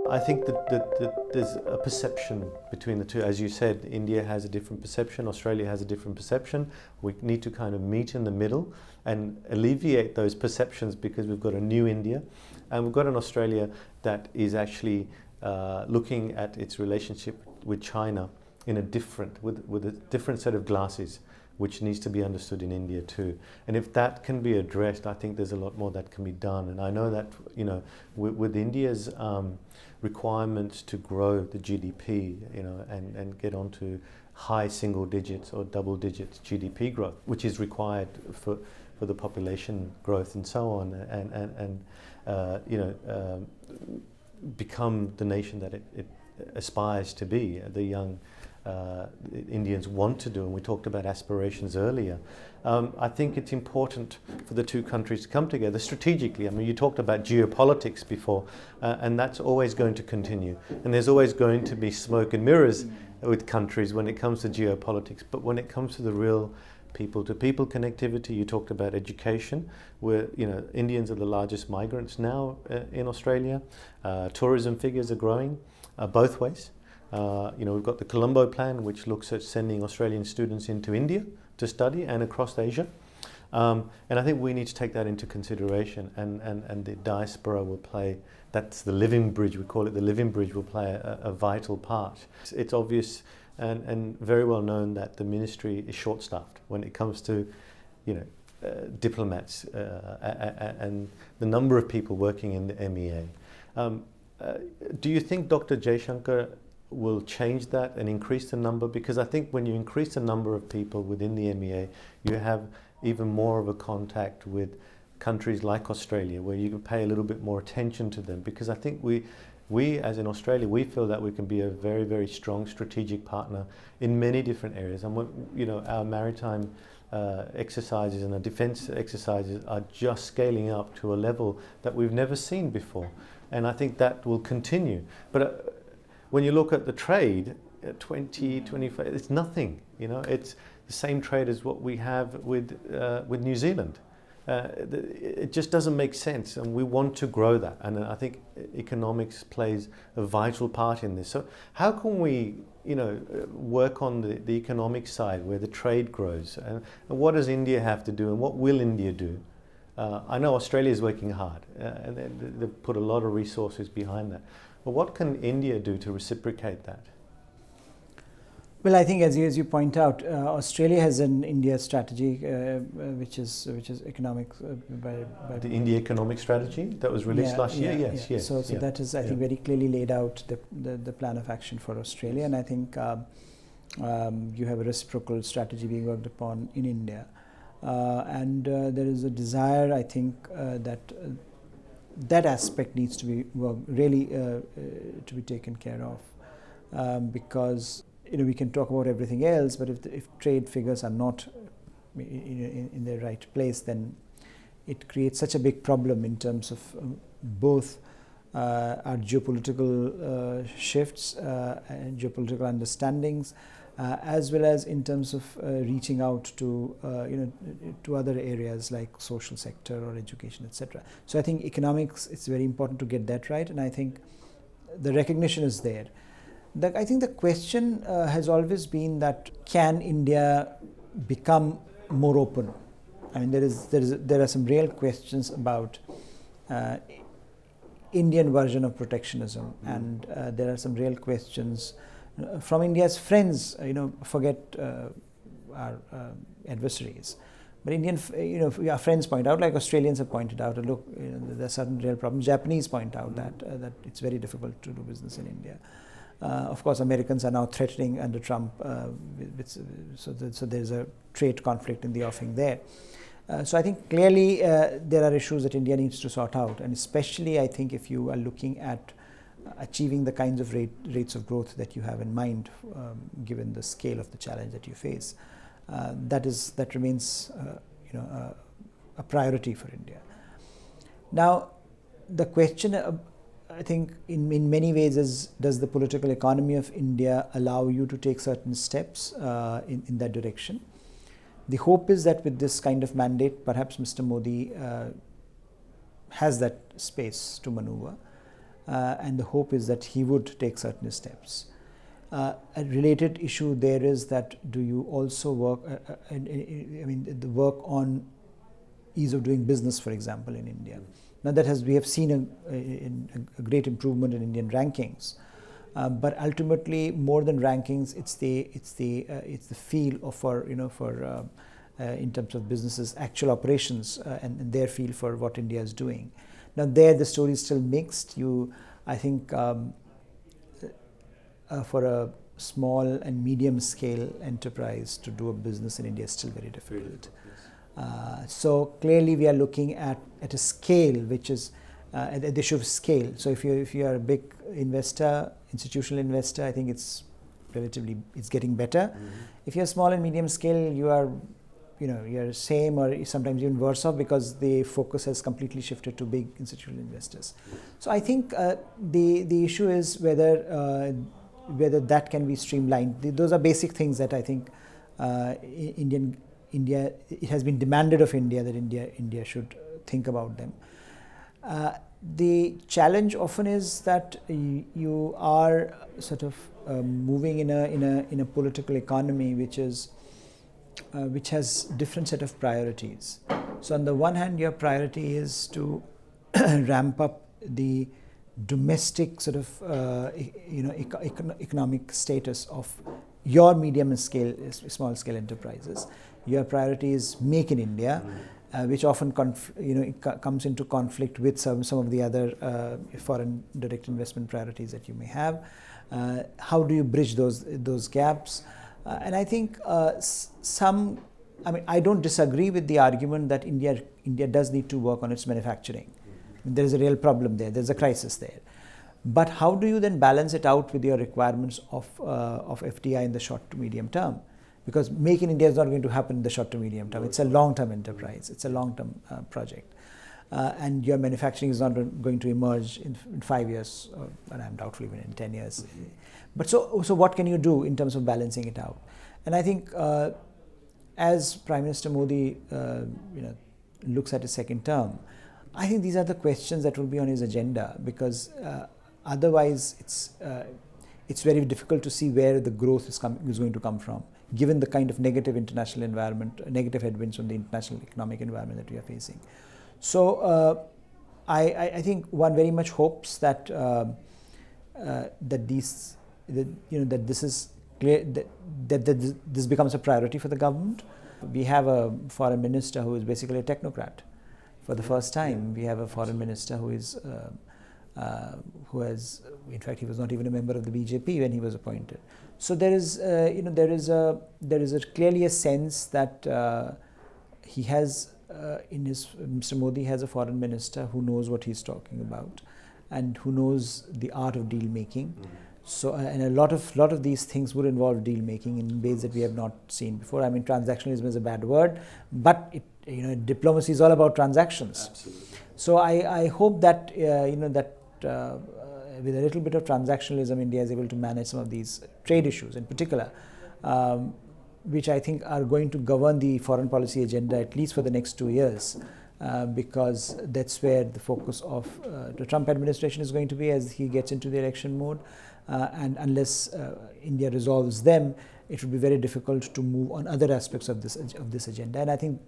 I think that there's a perception between the two. As you said, India has a different perception, Australia has a different perception. We need to kind of meet in the middle and alleviate those perceptions, because we've got a new India and we've got an Australia that is actually looking at its relationship with China in a different, with a different set of glasses, which needs to be understood in India too. And if that can be addressed, I think there's a lot more that can be done. And I know that, you know, with India's requirements to grow the GDP, you know, and get onto high single digits or double digits GDP growth, which is required for the population growth and so on, and you know, become the nation that it aspires to be, the young Indians want to do, and we talked about aspirations earlier. I think it's important for the two countries to come together strategically. I mean, you talked about geopolitics before, and that's always going to continue. And there's always going to be smoke and mirrors with countries when it comes to geopolitics. But when it comes to the real people-to-people connectivity, you talked about education, where, you know, Indians are the largest migrants now in Australia. Tourism figures are growing both ways. You know, we've got the Colombo plan, which looks at sending Australian students into India to study and across Asia. And I think we need to take that into consideration, and the diaspora will play, that's the living bridge, we call it the living bridge, will play a vital part. It's obvious and very well known that the ministry is short-staffed when it comes to, you know, diplomats and the number of people working in the MEA. Do you think Dr. Jaishankar will change that and increase the number? Because I think when you increase the number of people within the MEA, you have even more of a contact with countries like Australia, where you can pay a little bit more attention to them. Because I think we as in Australia, we feel that we can be a very, very strong strategic partner in many different areas. And you know, our maritime exercises and our defence exercises are just scaling up to a level that we've never seen before. And I think that will continue. But when you look at the trade, 2025, it's nothing. You know, it's the same trade as what we have with New Zealand. It just doesn't make sense, and we want to grow that. And I think economics plays a vital part in this. So how can we, you know, work on the economic side where the trade grows? And what does India have to do, and what will India do? I know Australia is working hard, and they've put a lot of resources behind that. But what can India do to reciprocate that? Well, I think as you point out, Australia has an India strategy, which is economic. By the India economic strategy that was released last year. Yes. So that is, I think, very clearly laid out the plan of action for Australia, and I think you have a reciprocal strategy being worked upon in India, and there is a desire, I think, that aspect needs to be really to be taken care of, because, you know, we can talk about everything else, but if trade figures are not in the right place, then it creates such a big problem in terms of both our geopolitical shifts and geopolitical understandings, as well as in terms of reaching out to to other areas like social sector or education, etc. So I think economics, it's very important to get that right, and I think the recognition is there. I think the question has always been that, can India become more open? I mean, there are some real questions about Indian version of protectionism, and there are some real questions from India's friends. You know, forget our adversaries, but our friends point out, like Australians have pointed out, look, you know, there are certain real problems. Japanese point out that it's very difficult to do business in India. Of course, Americans are now threatening under Trump, so there's a trade conflict in the offing there. So I think clearly there are issues that India needs to sort out, and especially I think if you are looking at achieving the kinds of rates of growth that you have in mind, given the scale of the challenge that you face, that remains a priority for India. Now, the question, I think in many ways, is, does the political economy of India allow you to take certain steps in that direction? The hope is that with this kind of mandate, perhaps Mr. Modi has that space to maneuver. and the hope is that he would take certain steps. A related issue there is that do you also work, the work on ease of doing business, for example, in India. Now we have seen a great improvement in Indian rankings, but ultimately more than rankings, it's the feel for in terms of businesses, actual operations, and their feel for what India is doing. Now there the story is still mixed. I think for a small and medium scale enterprise to do a business in India is still very difficult. So clearly we are looking at a scale which is the issue of scale. So if you are a big investor, institutional investor, I think it's getting better. If you're small and medium scale, you're same or sometimes even worse off because the focus has completely shifted to big institutional investors. So I think the issue is whether that can be streamlined. Those are basic things that I think India, it has been demanded of India that India should think about them. The challenge often is that you are sort of moving in a political economy which has different set of priorities. So on the one hand, your priority is to ramp up the domestic sort of economic status of your medium scale, small scale enterprises. Your priority is make in India, which often comes into conflict with some of the other foreign direct investment priorities that you may have. How do you bridge those gaps? And I think I don't disagree with the argument that India does need to work on its manufacturing. There is a real problem there. There's a crisis there. But how do you then balance it out with your requirements of FDI in the short to medium term? Because Make in India is not going to happen in the short to medium term. It's a long-term enterprise. It's a long-term project. And your manufacturing is not going to emerge in 5 years, and I'm doubtful even in 10 years. But so what can you do in terms of balancing it out? And I think as Prime Minister Modi looks at his second term, I think these are the questions that will be on his agenda, because otherwise it's very difficult to see where the growth is going to come from, given the kind of negative international environment, negative headwinds from the international economic environment that we are facing. So I think one very much hopes that that this is clear, that this becomes a priority for the government. We have a foreign minister who is basically a technocrat. For the first time, we have a foreign minister who has, in fact, he was not even a member of the BJP when he was appointed. So there is clearly a sense that he has Mr. Modi has a foreign minister who knows what he's talking about and who knows the art of deal making. So and a lot of these things would involve deal making in ways that we have not seen before. I mean, transactionalism is a bad word, but diplomacy is all about transactions. Absolutely. So I hope that with a little bit of transactionalism, India is able to manage some of these trade issues in particular, which I think are going to govern the foreign policy agenda at least for the next 2 years, because that's where the focus of the Trump administration is going to be as he gets into the election mode. And unless India resolves them, it will be very difficult to move on other aspects of this agenda. And I think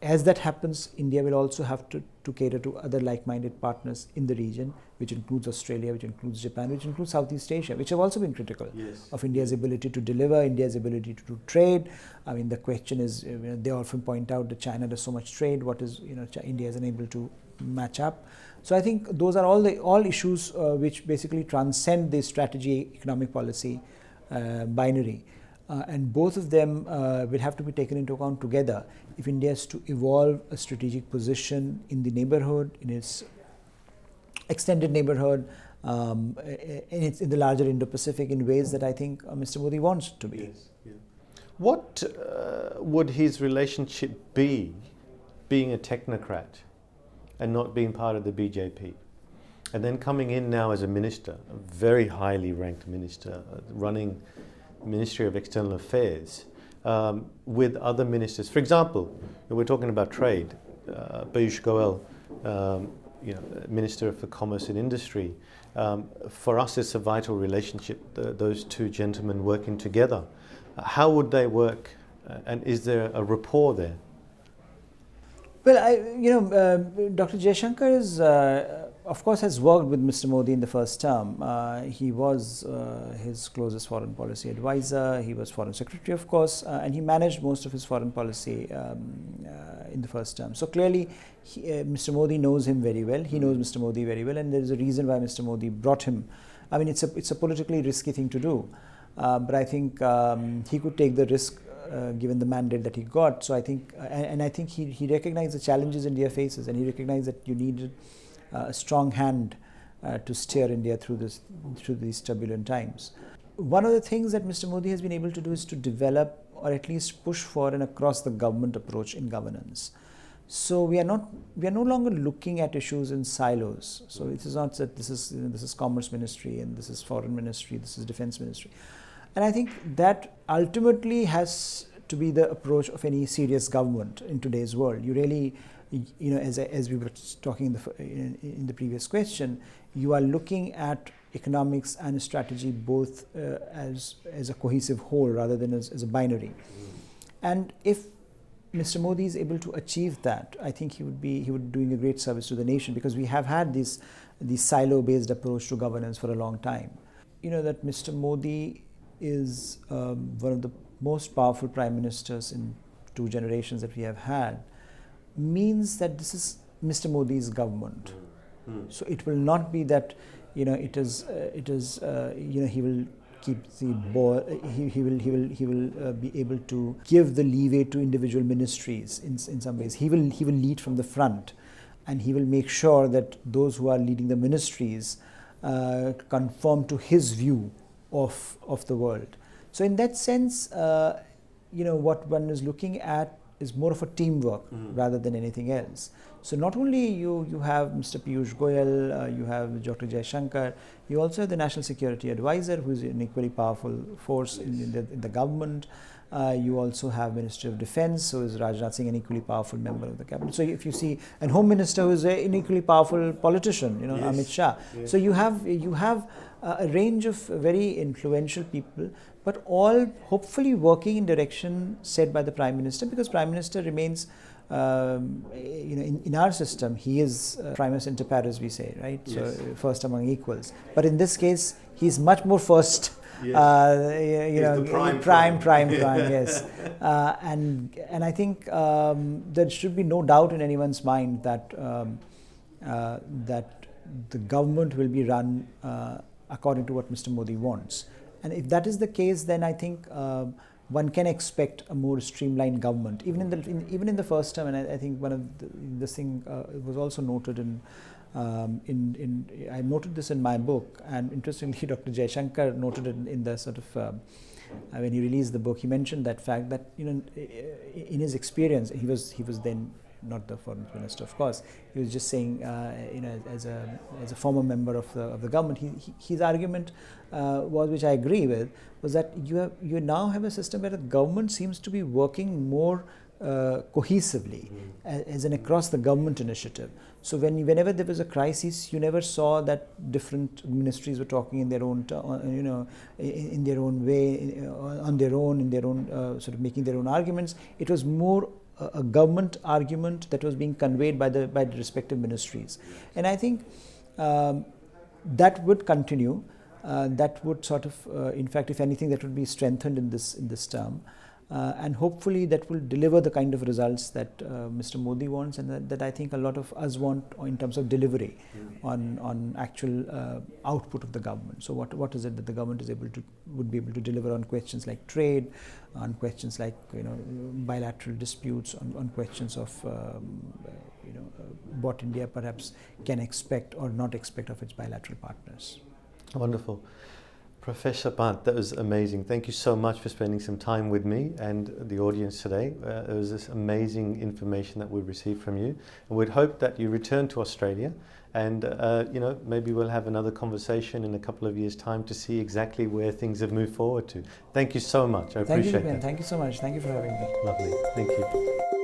as that happens, India will also have to cater to other like-minded partners in the region, which includes Australia, which includes Japan, which includes Southeast Asia, which have also been critical of India's ability to deliver, India's ability to do trade. I mean, the question is, they often point out that China does so much trade. What is, India is unable to match up. So I think those are all issues which basically transcend the strategy economic policy binary. And both of them will have to be taken into account together if India is to evolve a strategic position in the neighborhood, in its extended neighborhood, in the larger Indo-Pacific in ways that I think Mr. Modi wants to be. Yes, yeah. What would his relationship be, being a technocrat and not being part of the BJP? And then coming in now as a minister, a very highly ranked minister, running Ministry of External Affairs, with other ministers. For example, we're talking about trade. Piyush Goyal Minister for Commerce and Industry. For us, it's a vital relationship, those two gentlemen working together. How would they work, and is there a rapport there? Well, Dr. Jaishankar is, of course, has worked with Mr. Modi in the first term. He was his closest foreign policy advisor. He was foreign secretary, of course, and he managed most of his foreign policy in the first term. So clearly, Mr. Modi knows him very well. He knows Mr. Modi very well, and there is a reason why Mr. Modi brought him. I mean, it's a politically risky thing to do, but I think he could take the risk. Given the mandate that he got. So I think, and I think he recognized the challenges India faces, and he recognized that you needed a strong hand to steer India through these turbulent times. One of the things that Mr. Modi has been able to do is to develop, or at least push for, an across the government approach in governance. So we are no longer looking at issues in silos. So it is not that this is Commerce Ministry and this is Foreign Ministry, this is Defense Ministry. And I think that ultimately has to be the approach of any serious government in today's world. You really, as we were talking in the previous question, you are looking at economics and strategy both as a cohesive whole rather than as a binary. And if Mr. Modi is able to achieve that, I think he would be doing a great service to the nation, because we have had this silo-based approach to governance for a long time. That Mr. Modi is one of the most powerful prime ministers in 2 generations that we have had, means that this is Mr. Modi's government. So it will not be that he will keep the ball. He will be able to give the leeway to individual ministries in some ways. He will lead from the front, and he will make sure that those who are leading the ministries conform to his view of the world. So in that sense, what one is looking at is more of a teamwork rather than anything else. So not only you have Mr. Piyush Goyal, you have Dr. Jaishankar, you also have the National Security Advisor, who is an equally powerful force in the government. You also have Minister of Defense, so is Rajnath Singh, an equally powerful member of the cabinet. So if you see, and Home Minister, who is an equally powerful politician, yes. Amit Shah. Yes. So you have a range of very influential people, but all hopefully working in direction set by the Prime Minister, because Prime Minister remains, in our system, he is primus inter pares, we say, right? Yes. So first among equals. But in this case, he's much more first. Yes. Prime, yes. And I think there should be no doubt in anyone's mind that the government will be run according to what Mr. Modi wants. And if that is the case, then I think one can expect a more streamlined government, even in the first term. And I think one of this thing was also noted I noted this in my book, and interestingly, Dr. Jaishankar noted it in the sort of when he released the book. He mentioned that fact that in his experience, he was then not the foreign minister, of course. He was just saying, as a former member of the government, his argument was, which I agree with, was that you now have a system where the government seems to be working more cohesively as an across the government initiative. So whenever there was a crisis, you never saw that different ministries were talking in their own, in their own way, on their own, in their own sort of making their own arguments. It was more a government argument that was being conveyed by the respective ministries, and I think that would continue. That would sort of, in fact, if anything, that would be strengthened in this term. And hopefully that will deliver the kind of results that Mr. Modi wants, and that I think a lot of us want in terms of delivery on actual output of the government. So what is it that the government would be able to deliver on questions like trade, on questions like bilateral disputes, on questions of what India perhaps can expect or not expect of its bilateral partners. Wonderful. Professor Pant, that was amazing. Thank you so much for spending some time with me and the audience today. It was this amazing information that we received from you. And we'd hope that you return to Australia and, maybe we'll have another conversation in a couple of years' time to see exactly where things have moved forward to. Thank you so much. I appreciate it. Thank you so much. Thank you for having me. Lovely. Thank you.